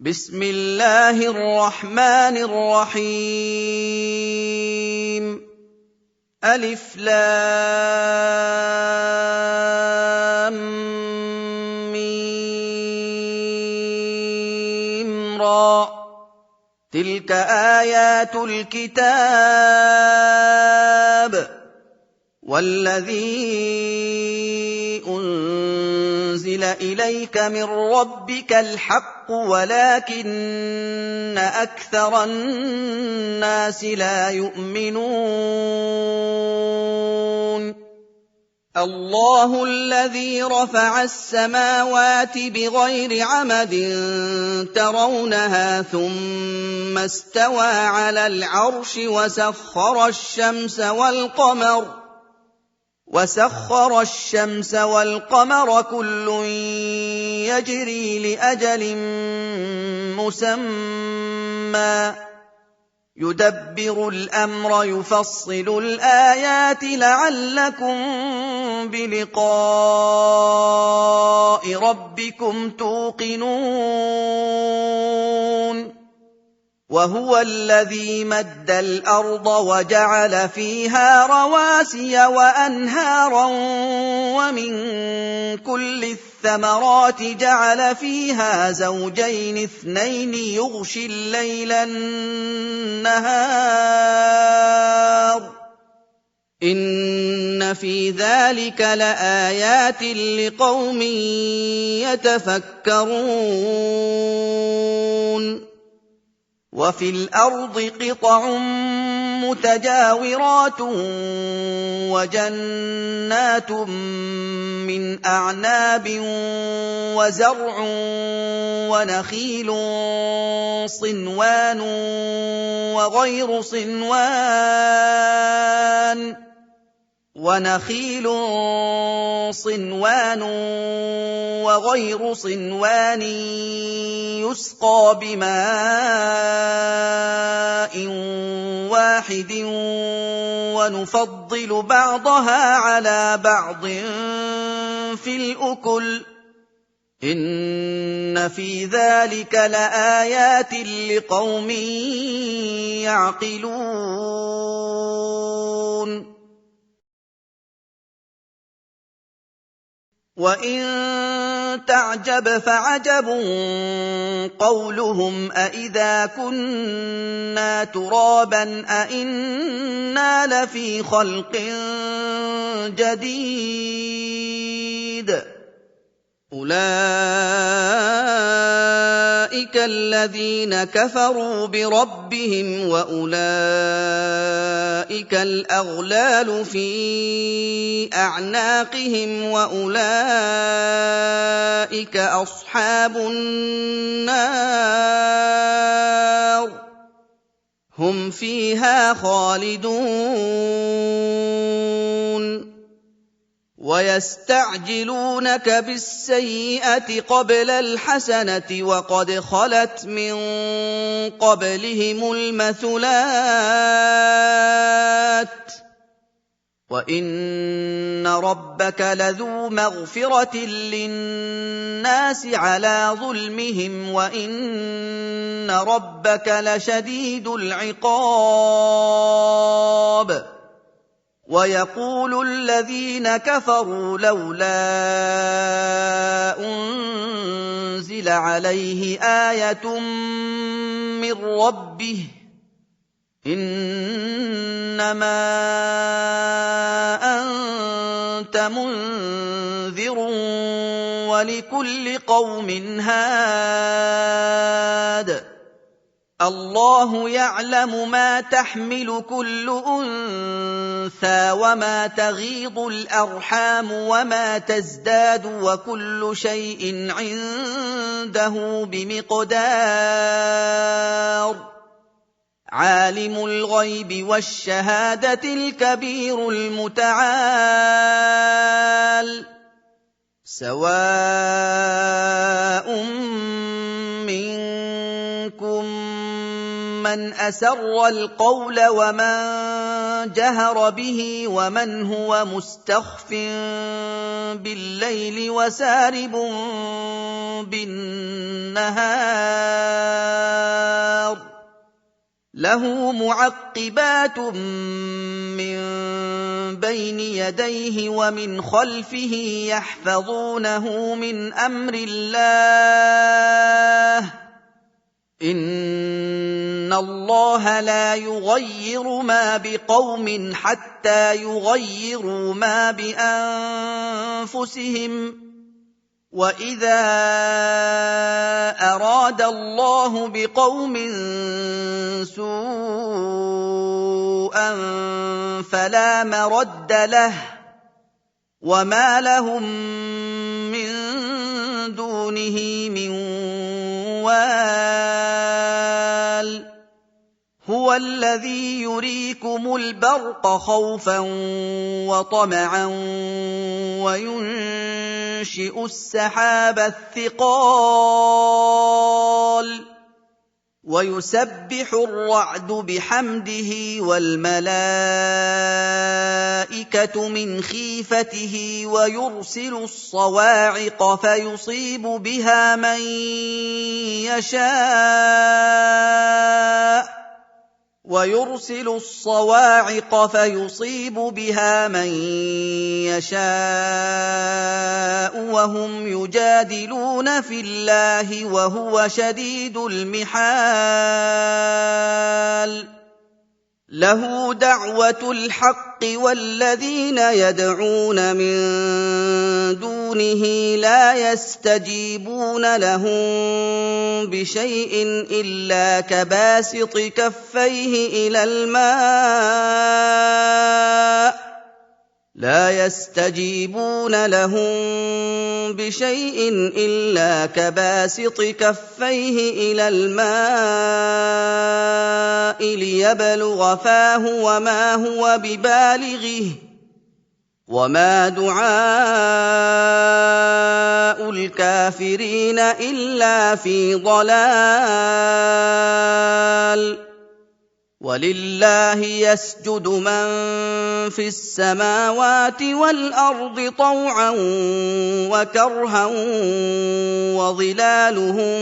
بسم الله الرحمن الرحيم ألف لام ميم را تلك آيات الكتاب والذي أنزل إليك من ربك الحق ولكن أكثر الناس لا يؤمنون الله الذي رفع السماوات بغير عمد ترونها ثم استوى على العرش وسخر الشمس والقمر كل يجري لأجل مسمى يدبر الأمر يفصل الآيات لعلكم بلقاء ربكم توقنون وهو الذي مد الأرض وجعل فيها رواسي وأنهارا ومن كل الثمرات جعل فيها زوجين اثنين يغشي الليل النهار إن في ذلك لآيات لقوم يتفكرون وفي الأرض قطع متجاورات وجنات من أعناب وزرع ونخيل صنوان وغير صنوان يسقى بماء واحد ونفضل بعضها على بعض في الأكل إن في ذلك لآيات لقوم يعقلون وَإِن تَعْجَبْ فَعَجَبٌ قَوْلُهُمْ أَإِذَا كُنَّا تُرَابًا أَإِنَّا لَفِي خَلْقٍ جَدِيدٍ أُولَئِكَ الَّذِينَ كَفَرُوا بِرَبِّهِمْ وَأُولَئِكَ الْأَغْلَالُ فِي أَعْنَاقِهِمْ وَأُولَئِكَ أَصْحَابُ النَّارِ هُمْ فِيهَا خَالِدُونَ وَيَسْتَعْجِلُونَكَ بِالسَّيِّئَةِ قَبْلَ الْحَسَنَةِ وَقَدْ خَلَتْ مِن قَبْلِهِمُ الْمَثُلَاتُ وَإِنَّ رَبَّكَ لَذُو مَغْفِرَةٍ لِّلنَّاسِ عَلَىٰ ظُلْمِهِمْ وَإِنَّ رَبَّكَ لَشَدِيدُ الْعِقَابِ وَيَقُولُ الَّذِينَ كَفَرُوا لَوْلَا أُنزِلَ عَلَيْهِ آيَةٌ مِّن رَّبِّهِ إِنَّمَا أَنتَ مُنذِرٌ وَلِكُلِّ قَوْمٍ هَادٍ الله يعلم ما تحمل كل أنثى وما تغيض الأرحام وما تزداد وكل شيء عنده بمقدار عالم الغيب والشهادة الكبير المتعال سواء منكم من أسر القول ومن جهر به ومن هو مستخف بالليل وسارب بالنهار لَهُ مُعَقِّبَاتٌ مِّن بَيْنِ يَدَيْهِ وَمِنْ خَلْفِهِ يَحْفَظُونَهُ مِنْ أَمْرِ اللَّهِ ۗ إِنَّ اللَّهَ لَا يُغَيِّرُ مَا بِقَوْمٍ حَتَّىٰ يُغَيِّرُوا مَا بِأَنفُسِهِمْ ۗ وَإِذَا أَرَادَ اللَّهُ بِقَوْمٍ سُوءًا فَلَا مَرَدَّ لَهُ ۚ وَمَا لَهُم مِّن دُونِهِ مِن وَالٍ هُوَ الَّذِي يُرِيكُمُ الْبَرْقَ خَوْفًا وَطَمَعًا وَيُنشِئُ السَّحَابَ الثِّقَالَ وَيُسَبِّحُ الرَّعْدُ بِحَمْدِهِ وَالْمَلَائِكَةُ مِنْ خِيفَتِهِ وَيُرْسِلُ الصَّوَاعِقَ فَيُصِيبُ بِهَا مَن يَشَاءُ وَهُمْ يُجَادِلُونَ فِي اللَّهِ وَهُوَ شَدِيدُ الْمِحَالِ لَهُ دَعْوَةُ الْحَقِّ وَالَّذِينَ يَدْعُونَ مِن دُونِهِ لَا يَسْتَجِيبُونَ لَهُم بِشَيْءٍ إِلَّا كَبَاسِطِ كَفَّيْهِ إِلَى الْمَاءِ لِيَبْلُغَ فَاهُ وَمَا هُوَ بِبَالِغِهِ ۚ وَمَا دُعَاءُ الْكَافِرِينَ إِلَّا فِي ضَلَالٍ وَلِلَّهِ يَسْجُدُ مَن فِي السَّمَاوَاتِ وَالْأَرْضِ طَوْعًا وَكَرْهًا وَظِلَالُهُم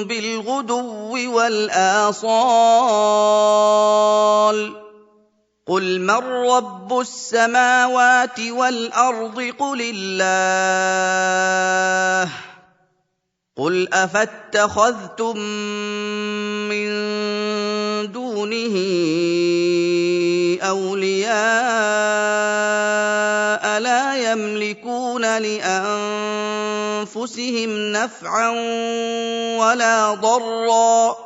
بِالْغُدُوِّ وَالْآصَالِ ۖ قُلْ مَن رَّبُّ السَّمَاوَاتِ وَالْأَرْضِ قُلِ اللَّهُ ۚ قُلْ أَفَاتَّخَذْتُم مِّن دُونِهِ أَوْلِيَاءَ لَا يَمْلِكُونَ لِأَنفُسِهِمْ نَفْعًا وَلَا ضَرًّا ۚ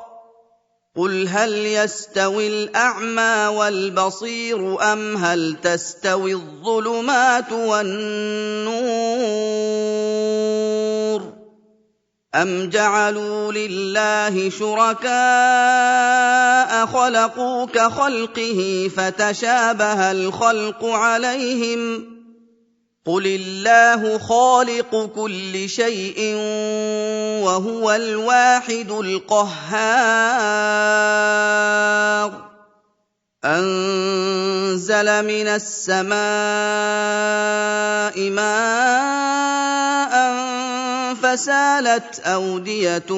قُلْ هَلْ يَسْتَوِي الْأَعْمَىٰ وَالْبَصِيرُ أَمْ هَلْ تَسْتَوِي الظُّلُمَاتُ وَالنُّورُ ۗ أَمْ جَعَلُوا لِلَّهِ شُرَكَاءَ خَلَقُوا كَخَلْقِهِ فَتَشَابَهَ الْخَلْقُ عَلَيْهِمْ ۚ قُلِ اللَّهُ خَالِقُ كُلِّ شَيْءٍ وَهُوَ الْوَاحِدُ الْقَهَّارُ أَنزَلَ مِنَ السَّمَاءِ مَاءً فَسَالَتْ أَوْدِيَةٌ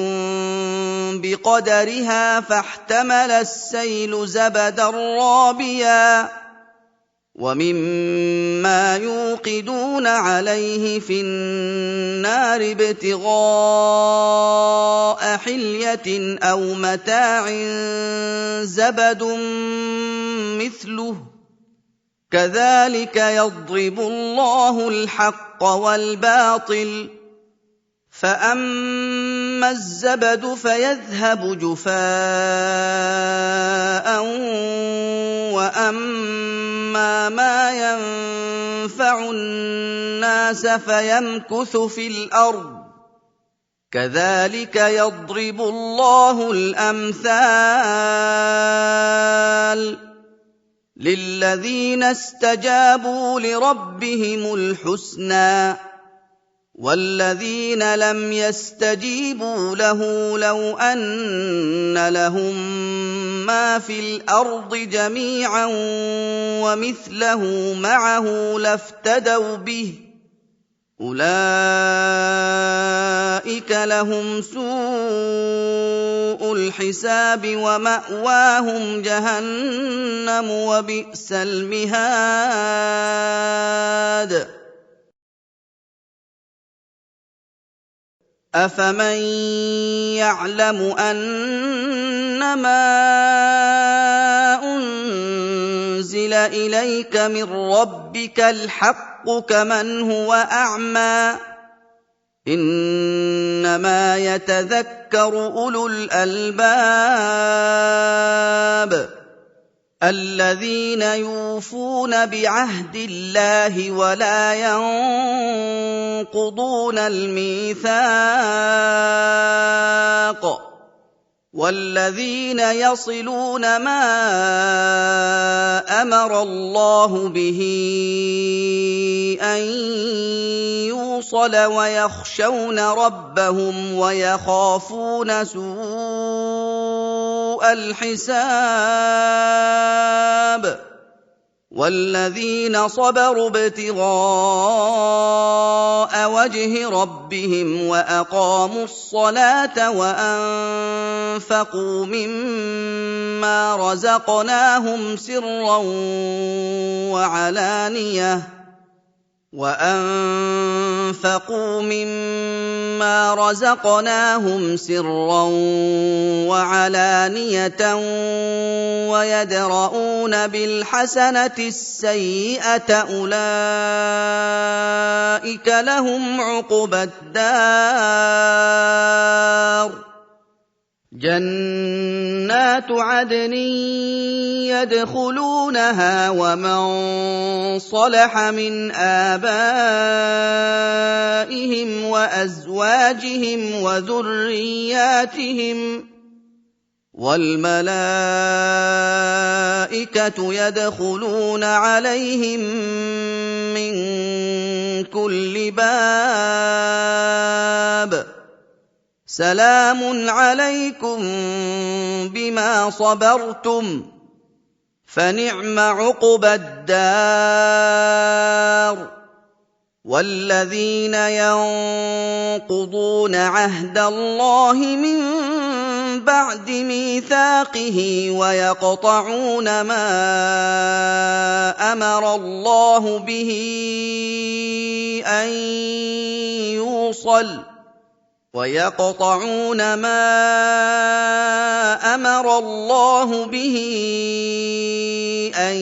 بِقَدَرِهَا فَاحْتَمَلَ السَّيْلُ زَبَدًا رَّابِيًا ۚ وَمِمَّا يُوقِدُونَ عَلَيْهِ فِي النَّارِ ابْتِغَاءَ حِلْيَةٍ أَوْ مَتَاعٍ زَبَدٌ مِّثْلُهُ ۚ كَذَٰلِكَ يَضْرِبُ اللَّهُ الْحَقَّ وَالْبَاطِلَ ۚ فَأَمَّا الزَّبَدُ فَيَذْهَبُ جُفَاءً وَأَمَّا مَا يَنفَعُ النَّاسَ فَيَمْكُثُ فِي الْأَرْضِ ۚ كَذَٰلِكَ يَضْرِبُ اللَّهُ الْأَمْثَالَ ۗ لِلَّذِينَ اسْتَجَابُوا لِرَبِّهِمُ الْحُسْنَىٰ ۚ وَالَّذِينَ لَمْ يَسْتَجِيبُوا لَهُ لَوْ أَنَّ لَهُم مَّا فِي الْأَرْضِ جَمِيعًا وَمِثْلَهُ مَعَهُ لَافْتَدَوْا بِهِ ۚ أُولَٰئِكَ لَهُمْ سُوءُ الْحِسَابِ وَمَأْوَاهُمْ جَهَنَّمُ وَبِئْسَ الْمِهَادُ أَفَمَن يَعْلَمُ أَنَّمَا أُنزِلَ إِلَيْكَ مِن رَّبِّكَ الْحَقُّ كَمَنْ هُوَ أَعْمَىٰ ۚ إِنَّمَا يَتَذَكَّرُ أُولُو الْأَلْبَابِ الَّذِينَ يُوفُونَ بِعَهْدِ اللَّهِ وَلَا يَنقُضُونَ الْمِيثَاقَ وَالَّذِينَ يَصِلُونَ مَا أَمَرَ اللَّهُ بِهِ أَن يُوصَلَ وَيَخْشَوْنَ رَبَّهُمْ وَيَخَافُونَ سُوءَ الْحِسَابِ وَالَّذِينَ صَبَرُوا ابْتِغَاءَ وَجْهِ رَبِّهِمْ وَأَقَامُوا الصَّلَاةَ وَأَنفَقُوا مِمَّا رَزَقْنَاهُمْ سِرًّا وَعَلَانِيَةً وَيَدْرَءُونَ بِالْحَسَنَةِ السَّيِّئَةَ أُولَٰئِكَ لَهُمْ عُقْبَى الدَّارِ جَنَّاتُ عَدْنٍ يَدْخُلُونَهَا وَمَن صَلَحَ مِنْ آبَائِهِمْ وَأَزْوَاجِهِمْ وَذُرِّيَّاتِهِمْ ۖ وَالْمَلَائِكَةُ يَدْخُلُونَ عَلَيْهِم مِّن كُلِّ بَابٍ سَلَامٌ عَلَيْكُم بِمَا صَبَرْتُمْ ۚ فَنِعْمَ عُقْبَى الدَّارِ وَالَّذِينَ يَنقُضُونَ عَهْدَ اللَّهِ مِن بَعْدِ مِيثَاقِهِ وَيَقْطَعُونَ مَا أَمَرَ اللَّهُ بِهِ أَن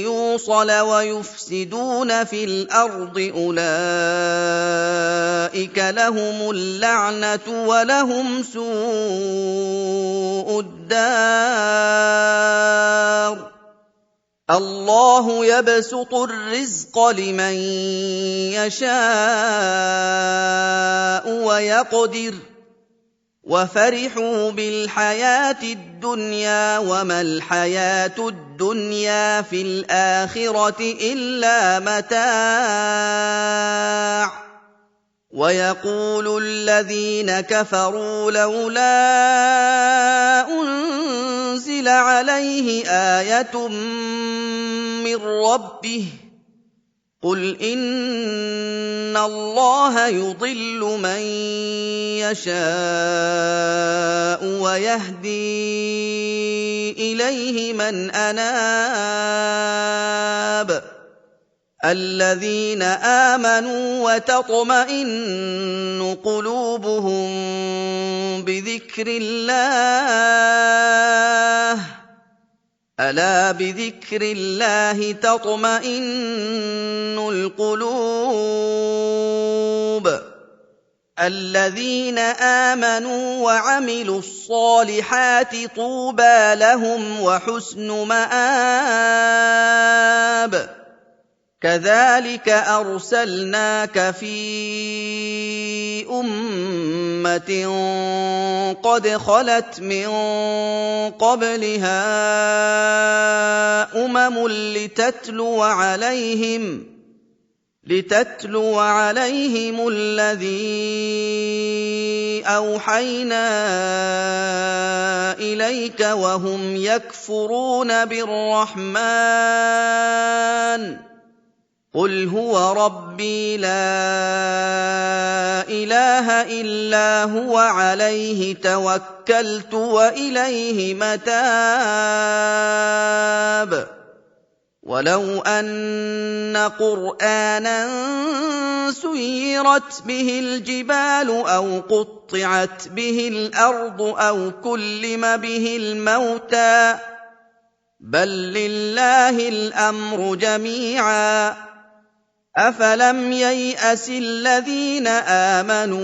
يُوصَلَ وَيُفْسِدُونَ فِي الْأَرْضِ أُولَٰئِكَ لَهُمُ اللَّعْنَةُ وَلَهُمْ سُوءُ الدَّارِ اللَّهُ يَبْسُطُ الرِّزْقَ لِمَن يَشَاءُ وَيَقْدِرُ ۚ وَفَرِحُوا بِالْحَيَاةِ الدُّنْيَا وَمَا الْحَيَاةُ الدُّنْيَا فِي الْآخِرَةِ إِلَّا مَتَاعٌ وَيَقُولُ الَّذِينَ كَفَرُوا لَوْلَا أُنزِلَ عَلَيْهِ آيَةٌ مِّن رَّبِّهِ ۖ قُلْ إِنَّ اللَّهَ يُضِلُّ مَن يَشَاءُ وَيَهْدِي إِلَيْهِ مَنْ أَنَابَ الَّذِينَ آمَنُوا وَتَطْمَئِنُّ قُلُوبُهُم بِذِكْرِ اللَّهِ ۗ أَلَا بِذِكْرِ اللَّهِ تَطْمَئِنُّ الْقُلُوبُ الَّذِينَ آمَنُوا وَعَمِلُوا الصَّالِحَاتِ طُوبَىٰ لَهُمْ وَحُسْنُ مَآبٍ كَذَٰلِكَ أَرْسَلْنَاكَ فِي أُمَّةٍ قَدْ خَلَتْ مِن قَبْلِهَا أُمَمٌ لِّتَتْلُوَ عَلَيْهِمُ الَّذِي أَوْحَيْنَا إِلَيْكَ وَهُمْ يَكْفُرُونَ بِالرَّحْمَٰنِ قُلْ هُوَ رَبِّي لَا إِلَٰهَ إِلَّا هُوَ عَلَيْهِ تَوَكَّلْتُ وَإِلَيْهِ مَتَابِ وَلَوْ أَنَّ قُرْآنًا سُيِّرَتْ بِهِ الْجِبَالُ أَوْ قُطِّعَتْ بِهِ الْأَرْضُ أَوْ كُلِّمَ بِهِ الْمَوْتَىٰ بَل لِّلَّهِ الْأَمْرُ جَمِيعًا أَفَلَمْ يَيْأَسِ الَّذِينَ آمَنُوا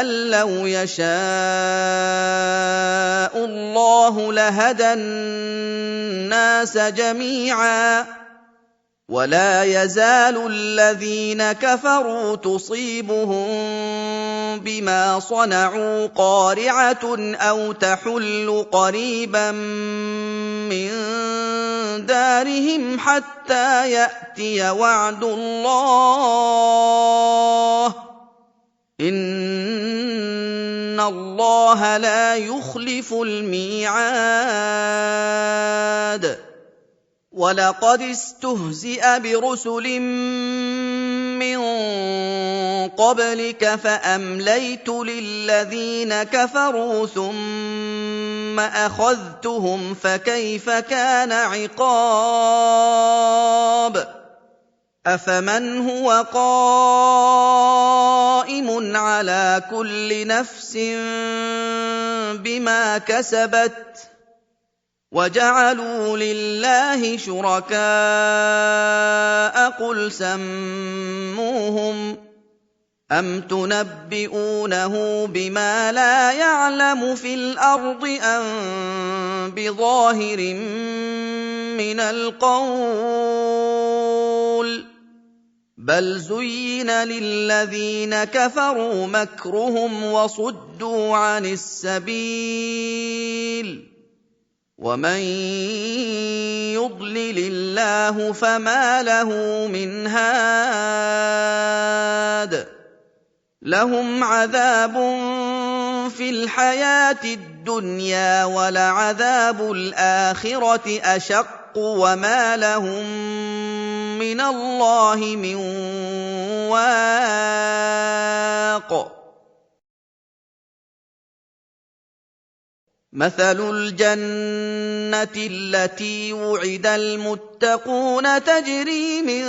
أَن لَّوْ يَشَاءُ اللَّهُ لَهَدَى النَّاسَ جَمِيعًا وَلَا يَزَالُ الَّذِينَ كَفَرُوا تُصِيبُهُم بِمَا صَنَعُوا قَارِعَةٌ أَوْ تَحُلُّ قَرِيبًا مِّن دَارِهِمْ حَتَّىٰ يَأْتِيَ وَعْدُ اللَّهِ ۚ إِنَّ اللَّهَ لَا يُخْلِفُ الْمِيعَادَ وَلَقَدِ اسْتُهْزِئَ بِرُسُلٍ مِّن قَبْلِكَ فَأَمْلَيْتُ لِلَّذِينَ كَفَرُوا ثُمَّ أَخَذْتُهُمْ فَكَيْفَ كَانَ عِقَابِ أَفَمَنْ هُوَ قَائِمٌ عَلَىٰ كُلِّ نَفْسٍ بِمَا كَسَبَتْ وَجَعَلُوا لِلَّهِ شُرَكَاءَ قُلْ سَمُّوهُمْ أَمْ تُنَبِّئُونَهُ بِمَا لَا يَعْلَمُ فِي الْأَرْضِ أَم بِظَاهِرٍ مِّنَ الْقَوْلِ ۗ بَلْ زُيِّنَ لِلَّذِينَ كَفَرُوا مَكْرُهُمْ وَصُدُّوا عَنِ السَّبِيلِ ۗ وَمَن يُضْلِلِ اللَّهُ فَمَا لَهُ مِنْ هَادٍ لَّهُمْ عَذَابٌ فِي الْحَيَاةِ الدُّنْيَا وَلَعَذَابُ الْآخِرَةِ أَشَقُّ وَمَا لَهُم مِّنَ اللَّهِ مِن وَاقٍ مَثَلُ الْجَنَّةِ الَّتِي وُعِدَ الْمُتَّقُونَ تَجْرِي مِن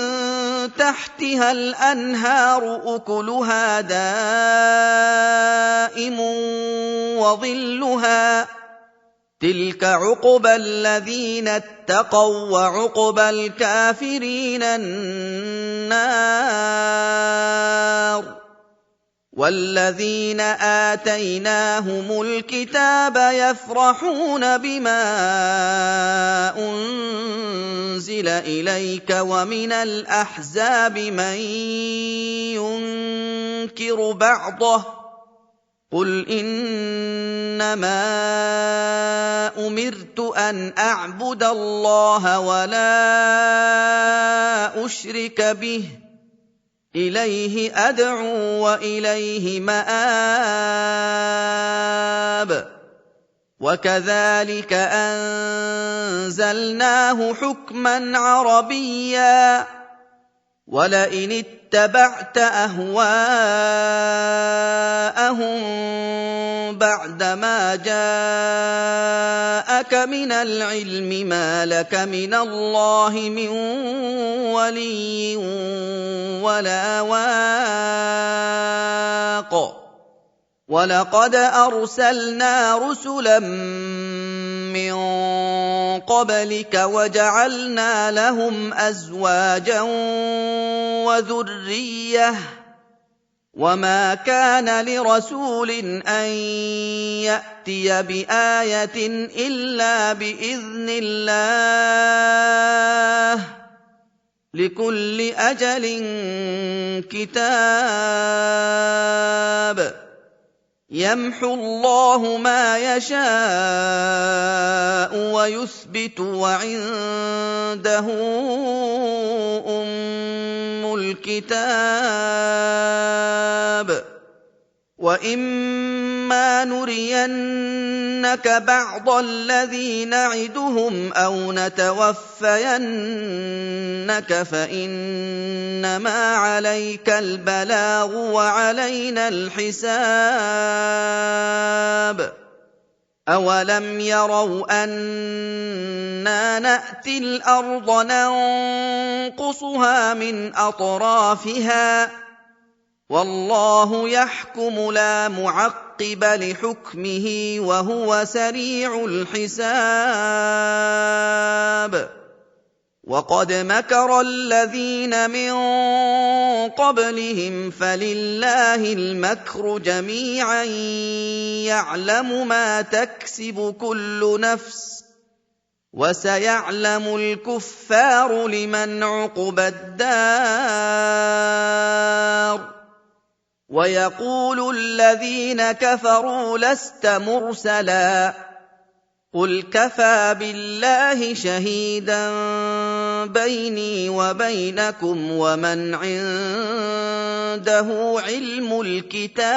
تَحْتِهَا الْأَنْهَارُ أُكُلُهَا دَائِمٌ وَظِلُّهَا ۚ تِلْكَ عُقْبَى الَّذِينَ اتَّقَوا ۖ وَّعُقْبَى الْكَافِرِينَ النَّارُ وَالَّذِينَ آتَيْنَاهُمُ الْكِتَابَ يَفْرَحُونَ بِمَا أُنزِلَ إِلَيْكَ وَمِنَ الْأَحْزَابِ مَن يُنكِرُ بَعْضَهُ ۚ قُلْ إِنَّمَا أُمِرْتُ أَنْ أَعْبُدَ اللَّهَ وَلَا أُشْرِكَ بِهِ ۚ إِلَيْهِ أَدْعُو وَإِلَيْهِ مَآبِ وَكَذَٰلِكَ أَنزَلْنَاهُ حُكْمًا عَرَبِيًّا ۚ وَلَئِنِ اتَّبَعْتَ أَهْوَاءَهُم بَعْدَمَا جَاءَكَ مِنَ الْعِلْمِ مَا لَكَ مِنَ اللَّهِ مِن وَلِيٍّ وَلَا وَاقٍ وَلَقَدْ أَرْسَلْنَا رُسُلًا مِّن قَبْلِكَ وَجَعَلْنَا لَهُمْ أَزْوَاجًا وَذُرِّيَّةً ۚ وَمَا كَانَ لِرَسُولٍ أَن يَأْتِيَ بِآيَةٍ إِلَّا بِإِذْنِ اللَّهِ ۗ لِكُلِّ أَجَلٍ كِتَابٌ يَمْحُو اللَّهُ مَا يَشَاءُ وَيُثْبِتُ ۖ وَعِندَهُ أُمُّ الْكِتَابِ وَإِمَّا نُرِيَنَّكَ بَعْضَ الَّذِي نَعِدُهُمْ أَوْ نَتَوَفَّيَنَّكَ فَإِنَّمَا عَلَيْكَ الْبَلَاغُ وَعَلَيْنَا الْحِسَابُ أَوَلَمْ يَرَوْا أَنَّا نَأْتِي الْأَرْضَ نَنقُصُهَا مِنْ أَطْرَافِهَا ۚ وَاللَّهُ يَحْكُمُ لَا مُعَقِّبَ لِحُكْمِهِ وَهُوَ سَرِيعُ الْحِسَابِ وَقَدْ مَكَرَ الَّذِينَ مِن قَبْلِهِمْ فَلِلَّهِ الْمَكْرُ جَمِيعًا يَعْلَمُ مَا تَكْسِبُ كُلُّ نَفْسٍ ۗ وَسَيَعْلَمُ الْكُفَّارُ لِمَنْ عُقْبَى الدَّارِ وَيَقُولُ الَّذِينَ كَفَرُوا لَسْتَ مُرْسَلًا ۚ قُلْ كَفَىٰ بِاللَّهِ شَهِيدًا بَيْنِي وَبَيْنَكُمْ وَمَنْ عِندَهُ عِلْمُ الْكِتَابِ